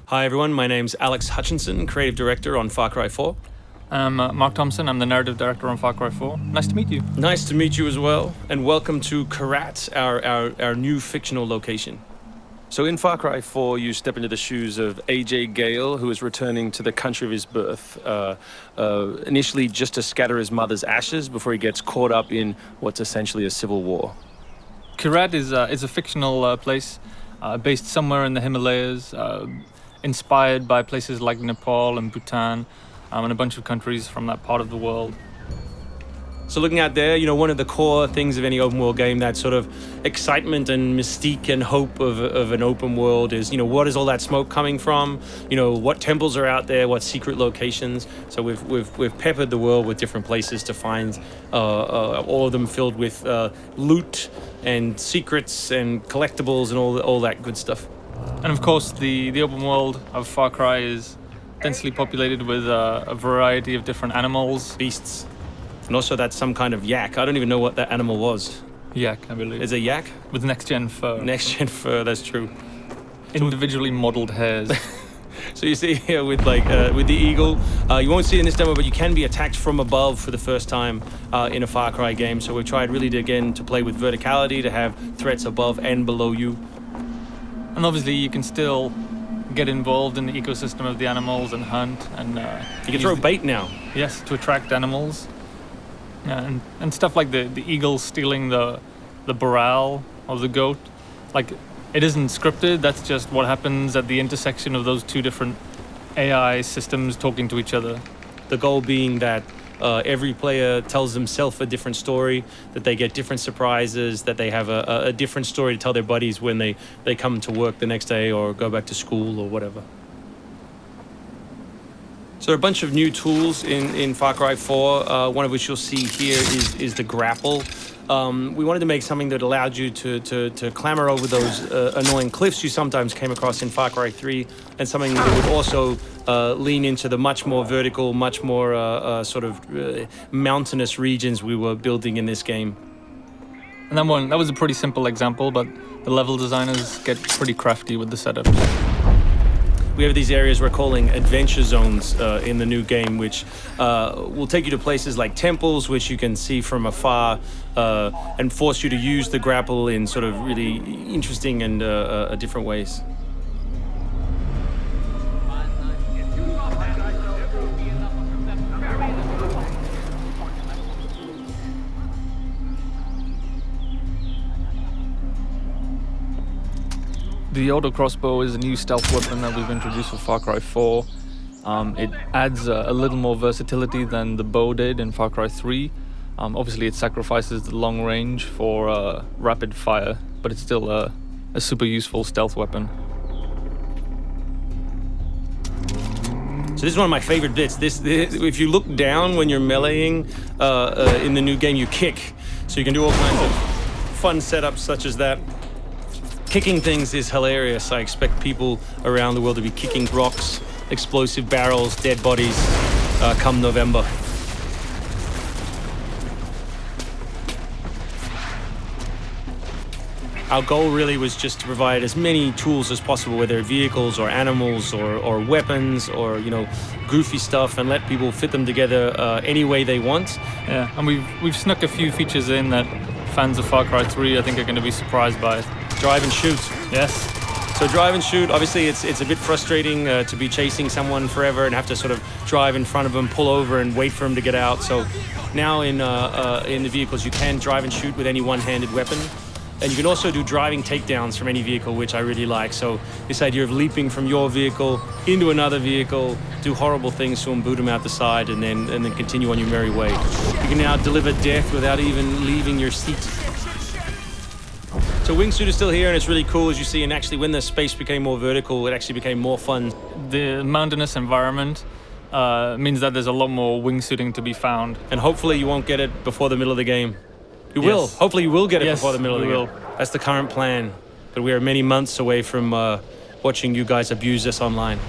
Hi everyone, my name's Alex Hutchinson, Creative Director on Far Cry 4. I'm Mark Thompson, I'm the Narrative Director on Far Cry 4. Nice to meet you. Nice to meet you as well, and welcome to Karat, our new fictional location. So in Far Cry 4, you step into the shoes of AJ Gale, who is returning to the country of his birth, initially just to scatter his mother's ashes before he gets caught up in what's essentially a civil war. Karat is a fictional place based somewhere in the Himalayas, inspired by places like Nepal and Bhutan, and a bunch of countries from that part of the world. So looking out there, one of the core things of any open world game, that sort of excitement and mystique and hope of an open world is, what is all that smoke coming from? What temples are out there? What secret locations? So we've peppered the world with different places to find, all of them filled with loot and secrets and collectibles and all that good stuff. And of course, the open world of Far Cry is densely populated with a variety of different animals, beasts. And also that's some kind of yak. I don't even know what that animal was. Yak, I believe. Is it a yak? With next-gen fur. Next-gen fur, that's true. Individually modeled hairs. So you see here with the eagle, you won't see it in this demo, but you can be attacked from above for the first time in a Far Cry game. So we've tried really to play with verticality, to have threats above and below you. And obviously you can still get involved in the ecosystem of the animals and hunt. And you can throw bait now. Yes, to attract animals. And stuff like the eagle stealing the morale of the goat. Like, it isn't scripted, that's just what happens at the intersection of those two different AI systems talking to each other. The goal being that every player tells themselves a different story, that they get different surprises, that they have a different story to tell their buddies when they come to work the next day or go back to school or whatever. So there are a bunch of new tools in Far Cry 4, one of which you'll see here is the Grapple. We wanted to make something that allowed you to clamber over those annoying cliffs you sometimes came across in Far Cry 3, and something that would also lean into the much more vertical, much more mountainous regions we were building in this game. And that was a pretty simple example, but the level designers get pretty crafty with the setup. We have these areas we're calling adventure zones in the new game, which will take you to places like temples, which you can see from afar, and force you to use the grapple in sort of really interesting and different ways. The auto crossbow is a new stealth weapon that we've introduced for Far Cry 4. It adds a little more versatility than the bow did in Far Cry 3. Obviously it sacrifices the long range for rapid fire, but it's still a super useful stealth weapon. So this is one of my favorite bits. This if you look down when you're meleeing in the new game, you kick. So you can do all kinds of fun setups such as that. Kicking things is hilarious. I expect people around the world to be kicking rocks, explosive barrels, dead bodies come November. Our goal really was just to provide as many tools as possible, whether vehicles or animals or weapons or goofy stuff, and let people fit them together any way they want. Yeah, and we've snuck a few features in that fans of Far Cry 3 I think are going to be surprised by. Drive and shoot. Yes. So drive and shoot, obviously it's a bit frustrating to be chasing someone forever and have to sort of drive in front of them, pull over and wait for them to get out. So now in the vehicles you can drive and shoot with any one-handed weapon. And you can also do driving takedowns from any vehicle, which I really like. So this idea of leaping from your vehicle into another vehicle, do horrible things to them, boot them out the side, and then continue on your merry way. You can now deliver death without even leaving your seat. So wingsuit is still here, and it's really cool, as you see, and actually when the space became more vertical, it actually became more fun. The mountainous environment means that there's a lot more wingsuiting to be found. And hopefully you won't get it before the middle of the game. You will. Hopefully you will get it before the middle of the game. That's the current plan. But we are many months away from watching you guys abuse this online.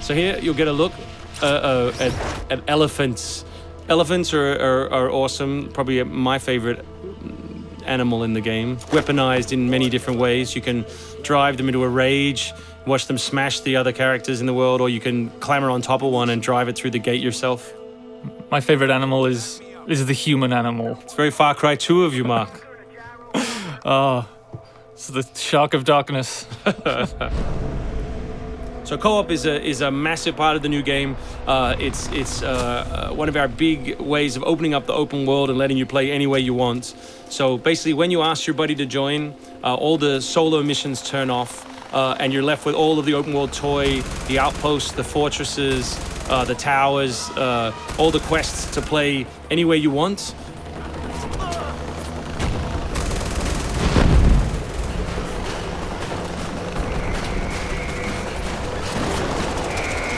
So here you'll get a look at elephants. Elephants are awesome. Probably my favorite animal in the game, weaponized in many different ways. You can drive them into a rage, watch them smash the other characters in the world, or you can clamber on top of one and drive it through the gate yourself. My favorite animal is the human animal. It's very Far Cry 2 of you, Mark. It's the shark of darkness. So co-op is a massive part of the new game. It's one of our big ways of opening up the open world and letting you play any way you want. So basically, when you ask your buddy to join, all the solo missions turn off, and you're left with all of the open world toy, the outposts, the fortresses, the towers, all the quests to play any way you want.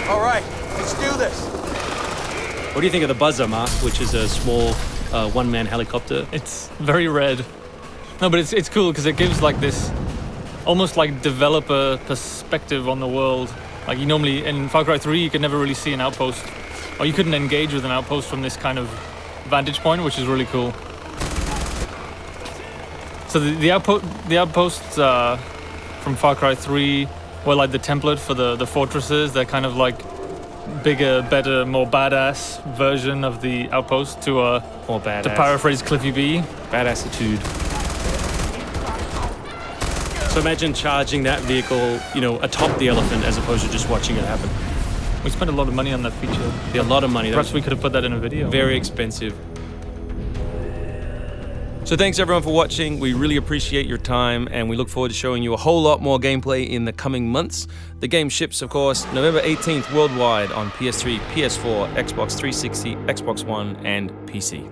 All right, let's do this. What do you think of the Buzzer, Mark, which is a small one-man helicopter? It's very red. No, but it's cool because it gives like this almost like developer perspective on the world. Like you normally, in Far Cry 3, you could never really see an outpost, or you couldn't engage with an outpost from this kind of vantage point, which is really cool. So the outposts from Far Cry 3 were like the template for the fortresses. They're kind of like bigger, better, more badass version of the outpost to More badass. to paraphrase Cliffy B. Badassitude. So imagine charging that vehicle, atop the elephant as opposed to just watching it happen. We spent a lot of money on that feature. A lot of money. Perhaps we could have put that in a video. Very expensive. So thanks everyone for watching. We really appreciate your time, and we look forward to showing you a whole lot more gameplay in the coming months. The game ships, of course, November 18th worldwide on PS3, PS4, Xbox 360, Xbox One, and PC.